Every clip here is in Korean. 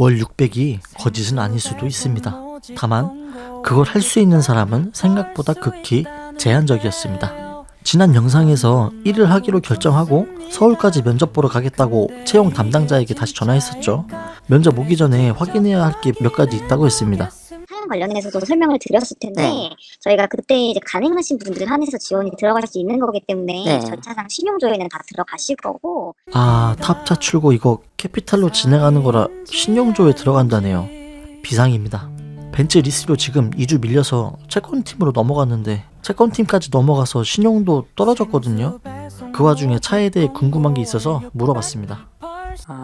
월 600이 거짓은 아닐 수도 있습니다. 다만 그걸 할 수 있는 사람은 생각보다 극히 제한적이었습니다. 지난 영상에서 일을 하기로 결정하고 서울까지 면접 보러 가겠다고 채용 담당자에게 다시 전화했었죠. 면접 오기 전에 확인해야 할 게 몇 가지 있다고 했습니다. 사연 관련해서도 설명을 드렸을 텐데 저희가 그때 이제 가능하신 분들 한해서 지원이 들어갈 수 있는 거기 때문에 절차상 신용조회는 다 들어가실 거고. 아, 탑차 출고 이거 캐피탈로 진행하는 거라 신용조회 들어간다네요. 비상입니다. 벤츠 리스로 지금 2주 밀려서 채권팀으로 넘어갔는데 채권팀까지 넘어가서 신용도 떨어졌거든요. 그 와중에 차에 대해 궁금한 게 있어서 물어봤습니다.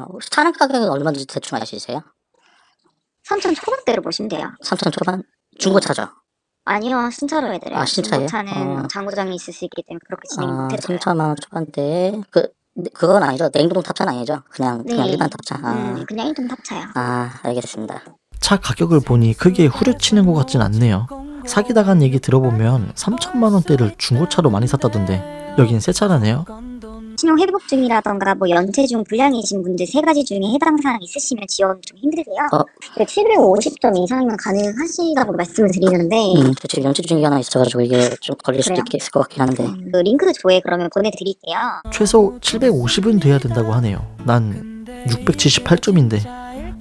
혹시 차량 가격은 얼마인지 대충 아시세요? 3천 초반대로 보시면 돼요. 3천 초반? 중고차죠? 아니요, 신차로 해드려요. 신차예요? 중고차는 장고장이 있을 수 있기 때문에 그렇게 진행 못해줘요. 3천만 원 초반대. 그건 아니죠? 냉동 탑차는 아니죠? 그냥 일반 탑차. 그냥 일반 탑차요. 알겠습니다. 차 가격을 보니 크게 후려치는 것 같진 않네요. 사기당한 얘기 들어보면 3천만 원대를 중고차로 많이 샀다던데 여긴 새 차라네요. 신용 회복 중이라던가 뭐 연체 중 불량이신 분들 세 가지 중에 해당 사항 있으시면 지원 좀 힘들고요. 750점 이상이면 가능하시다고 말씀을 드리는데 지금 연체 중이 하나 있어가지고 이게 좀 걸릴 수도 있을 것 같긴 한데 그 링크 조회 그러면 보내드릴게요. 최소 750은 돼야 된다고 하네요. 난 678점인데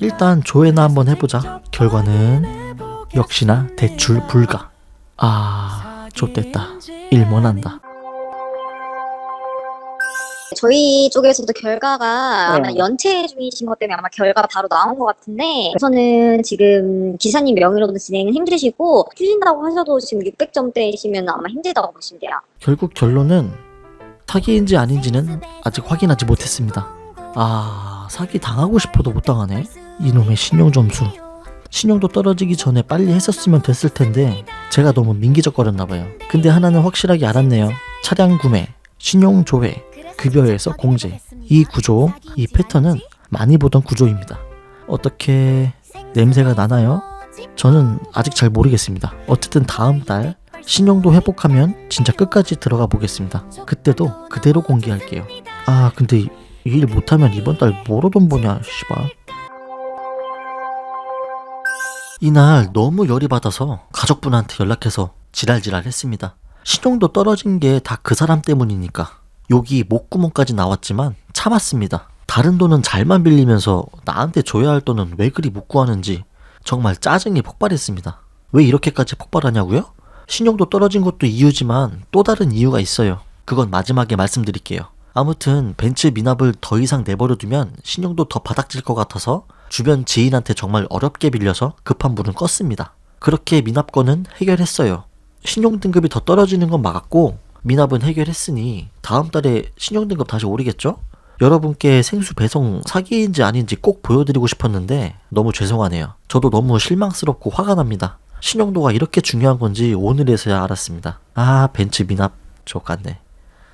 일단 조회나 한번 해보자. 결과는 역시나 대출 불가. 좆됐다. 일몬한다. 저희 쪽에서도 결과가 아마 연체 중이신 것 때문에 아마 결과가 바로 나온 것 같은데 우선은 지금 기사님 명의로도 진행은 힘드시고 주신다고 하셔도 지금 600점대이시면 아마 힘들다고 보시면 돼요. 결국 결론은 사기인지 아닌지는 아직 확인하지 못했습니다. 사기 당하고 싶어도 못 당하네. 이놈의 신용 점수. 신용도 떨어지기 전에 빨리 했었으면 됐을 텐데 제가 너무 민기적거렸나봐요. 근데 하나는 확실하게 알았네요. 차량 구매, 신용 조회, 급여에서 공제. 이 구조, 이 패턴은 많이 보던 구조입니다. 어떻게 냄새가 나나요? 저는 아직 잘 모르겠습니다. 어쨌든 다음 달 신용도 회복하면 진짜 끝까지 들어가 보겠습니다. 그때도 그대로 공개할게요. 근데 이 일 못하면 이번 달 뭐로 돈 버냐 씨발. 이날 너무 열이 받아서 가족분한테 연락해서 지랄지랄 했습니다. 신용도 떨어진 게 다 그 사람 때문이니까. 욕이 목구멍까지 나왔지만 참았습니다. 다른 돈은 잘만 빌리면서 나한테 줘야 할 돈은 왜 그리 못 구하는지 정말 짜증이 폭발했습니다. 왜 이렇게까지 폭발하냐고요? 신용도 떨어진 것도 이유지만 또 다른 이유가 있어요. 그건 마지막에 말씀드릴게요. 아무튼 벤츠 미납을 더 이상 내버려두면 신용도 더 바닥질 것 같아서 주변 지인한테 정말 어렵게 빌려서 급한 불은 껐습니다. 그렇게 미납건은 해결했어요. 신용 등급이 더 떨어지는 건 막았고 미납은 해결했으니 다음 달에 신용 등급 다시 오르겠죠? 여러분께 생수 배송 사기인지 아닌지 꼭 보여드리고 싶었는데 너무 죄송하네요. 저도 너무 실망스럽고 화가 납니다. 신용도가 이렇게 중요한 건지 오늘에서야 알았습니다. 벤츠 미납 족같네.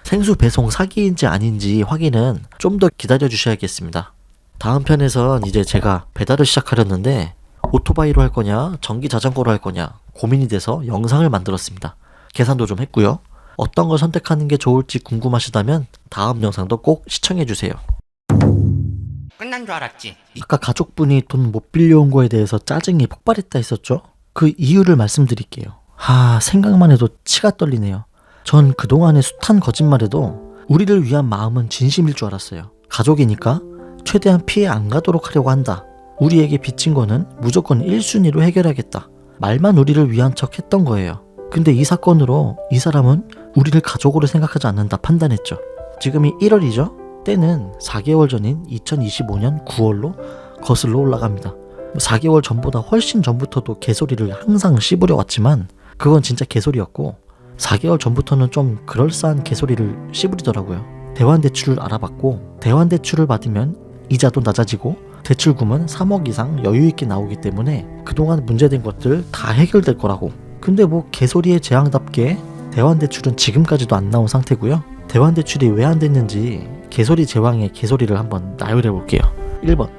생수 배송 사기인지 아닌지 확인은 좀 더 기다려 주셔야겠습니다. 다음 편에선 이제 제가 배달을 시작하려는데 오토바이로 할 거냐 전기 자전거로 할 거냐 고민이 돼서 영상을 만들었습니다. 계산도 좀 했고요. 어떤 걸 선택하는 게 좋을지 궁금하시다면 다음 영상도 꼭 시청해주세요. 끝난 줄 알았지. 아까 가족분이 돈 못 빌려온 거에 대해서 짜증이 폭발했다 했었죠? 그 이유를 말씀드릴게요. 생각만 해도 치가 떨리네요. 전 그동안의 숱한 거짓말에도 우리를 위한 마음은 진심일 줄 알았어요. 가족이니까 최대한 피해 안 가도록 하려고 한다. 우리에게 빚진 거는 무조건 1순위로 해결하겠다. 말만 우리를 위한 척 했던 거예요. 근데 이 사건으로 이 사람은 우리를 가족으로 생각하지 않는다 판단했죠. 지금이 1월이죠? 때는 4개월 전인 2025년 9월로 거슬러 올라갑니다. 4개월 전보다 훨씬 전부터도 개소리를 항상 씹으려 왔지만 그건 진짜 개소리였고 4개월 전부터는 좀 그럴싸한 개소리를 씹으리더라고요. 대환대출을 알아봤고 대환대출을 받으면 이자도 낮아지고 대출금은 3억 이상 여유있게 나오기 때문에 그동안 문제된 것들 다 해결될 거라고. 근데 뭐 개소리의 재앙답게 대환대출은 지금까지도 안 나온 상태고요. 대환대출이 왜 안 됐는지 개소리 제왕의 개소리를 한번 나열해 볼게요. 1번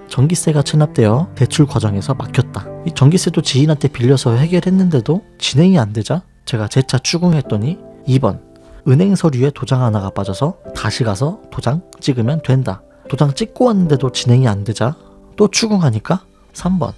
전기세가 체납되어 대출 과정에서 막혔다. 이 전기세도 지인한테 빌려서 해결했는데도 진행이 안 되자 제가 재차 추궁했더니 2번 은행 서류에 도장 하나가 빠져서 다시 가서 도장 찍으면 된다. 도장 찍고 왔는데도 진행이 안 되자 또 추궁하니까 3번.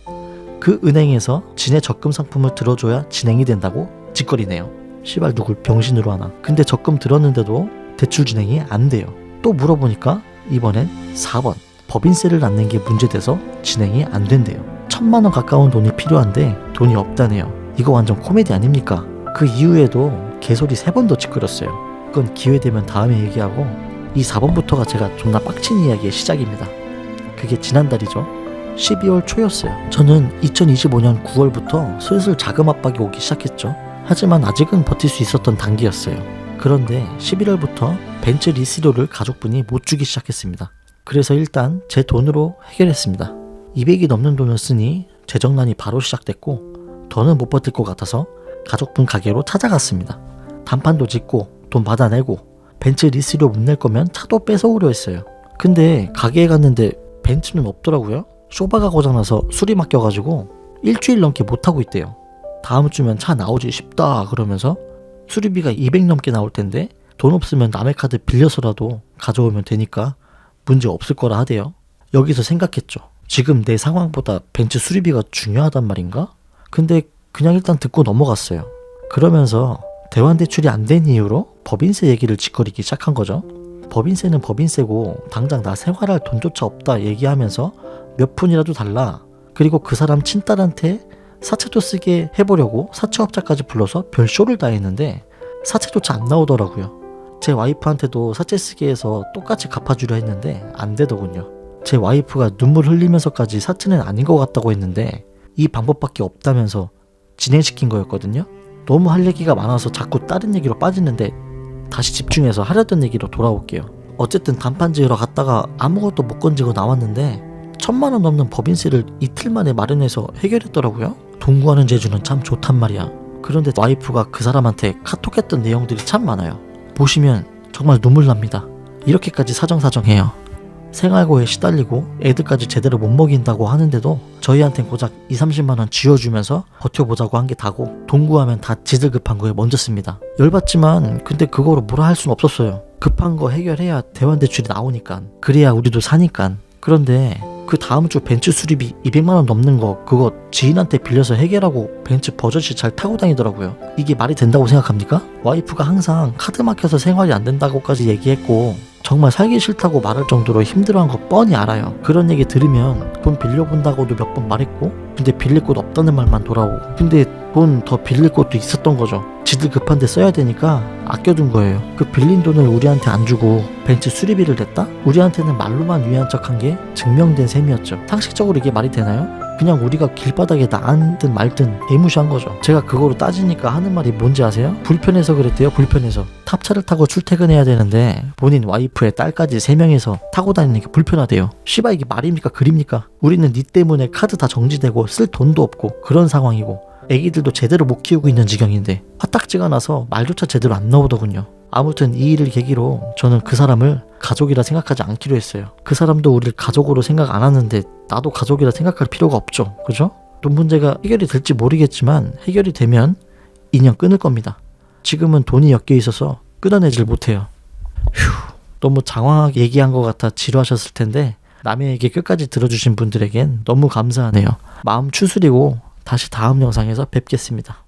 그 은행에서 진의 적금 상품을 들어줘야 진행이 된다고 짓거리네요. 시발 누굴 병신으로 하나. 근데 적금 들었는데도 대출 진행이 안 돼요. 또 물어보니까 이번엔 4번. 법인세를 납는 게 문제돼서 진행이 안 된대요. 1000만원 가까운 돈이 필요한데 돈이 없다네요. 이거 완전 코미디 아닙니까? 그 이후에도 개소리 3번 더 짓거렸어요. 그건 기회되면 다음에 얘기하고, 이 4번부터가 제가 존나 빡친 이야기의 시작입니다. 그게 지난달이죠. 12월 초였어요. 저는 2025년 9월부터 슬슬 자금 압박이 오기 시작했죠. 하지만 아직은 버틸 수 있었던 단계였어요. 그런데 11월부터 벤츠 리스료를 가족분이 못 주기 시작했습니다. 그래서 일단 제 돈으로 해결했습니다. 200이 넘는 돈을 쓰니 재정난이 바로 시작됐고, 더는 못 버틸 것 같아서 가족분 가게로 찾아갔습니다. 단판도 짓고 돈 받아내고 벤츠 리스료 못 낼 거면 차도 뺏어오려 했어요. 근데 가게에 갔는데 벤츠는 없더라고요. 쇼바가 고장나서 수리 맡겨가지고 일주일 넘게 못하고 있대요. 다음 주면 차 나오지 싶다 그러면서 수리비가 200 넘게 나올 텐데 돈 없으면 남의 카드 빌려서라도 가져오면 되니까 문제 없을 거라 하대요. 여기서 생각했죠. 지금 내 상황보다 벤츠 수리비가 중요하단 말인가? 근데 그냥 일단 듣고 넘어갔어요. 그러면서 대환대출이 안 된 이유로 법인세 얘기를 짓거리기 시작한 거죠. 법인세는 법인세고 당장 나 생활할 돈조차 없다 얘기하면서 몇 푼이라도 달라. 그리고 그 사람 친딸한테 사채도 쓰게 해보려고 사채업자까지 불러서 별쇼를 다 했는데 사채조차 안 나오더라고요. 제 와이프한테도 사채 쓰게 해서 똑같이 갚아주려 했는데 안 되더군요. 제 와이프가 눈물 흘리면서까지 사채는 아닌 것 같다고 했는데 이 방법밖에 없다면서 진행시킨 거였거든요. 너무 할 얘기가 많아서 자꾸 다른 얘기로 빠지는데 다시 집중해서 하려던 얘기로 돌아올게요. 어쨌든 단판 지으러 갔다가 아무것도 못 건지고 나왔는데 1000만원 넘는 법인세를 이틀 만에 마련해서 해결했더라고요. 돈 구하는 재주는 참 좋단 말이야. 그런데 와이프가 그 사람한테 카톡했던 내용들이 참 많아요. 보시면 정말 눈물 납니다. 이렇게까지 사정사정해요. 생활고에 시달리고 애들까지 제대로 못 먹인다고 하는데도 저희한텐 고작 20-30만원 쥐어주면서 버텨보자고 한 게 다고 돈 구하면 다 지들 급한 거에 먼저 씁니다. 열받지만 근데 그거로 뭐라 할 순 없었어요. 급한 거 해결해야 대환대출이 나오니까. 그래야 우리도 사니까. 그런데 그 다음 주 벤츠 수리비 200만원 넘는 거 그거 지인한테 빌려서 해결하고 벤츠 버젓이 잘 타고 다니더라고요. 이게 말이 된다고 생각합니까? 와이프가 항상 카드 막혀서 생활이 안 된다고까지 얘기했고 정말 살기 싫다고 말할 정도로 힘들어한 거 뻔히 알아요. 그런 얘기 들으면 돈 빌려본다고도 몇 번 말했고 근데 빌릴 곳 없다는 말만 돌아오고 근데 돈 더 빌릴 곳도 있었던 거죠. 지들 급한데 써야 되니까 아껴둔 거예요. 그 빌린 돈을 우리한테 안 주고 벤츠 수리비를 냈다? 우리한테는 말로만 위한 척한 게 증명된 셈이었죠. 상식적으로 이게 말이 되나요? 그냥 우리가 길바닥에 나앉든 말든 애무시한 거죠. 제가 그거로 따지니까 하는 말이 뭔지 아세요? 불편해서 그랬대요. 불편해서. 탑차를 타고 출퇴근해야 되는데 본인 와이프의 딸까지 3명이서 타고 다니는 게 불편하대요. 씨발 이게 말입니까 그립니까? 우리는 니 때문에 카드 다 정지되고 쓸 돈도 없고 그런 상황이고 애기들도 제대로 못 키우고 있는 지경인데 화딱지가 나서 말조차 제대로 안 나오더군요. 아무튼 이 일을 계기로 저는 그 사람을 가족이라 생각하지 않기로 했어요. 그 사람도 우리를 가족으로 생각 안 하는데 나도 가족이라 생각할 필요가 없죠. 그죠? 돈 문제가 해결이 될지 모르겠지만 해결이 되면 인연 끊을 겁니다. 지금은 돈이 엮여 있어서 끊어내질 못해요. 휴, 너무 장황하게 얘기한 것 같아 지루하셨을 텐데 남의 얘기 끝까지 들어주신 분들에겐 너무 감사하네요. 마음 추스리고 다시 다음 영상에서 뵙겠습니다.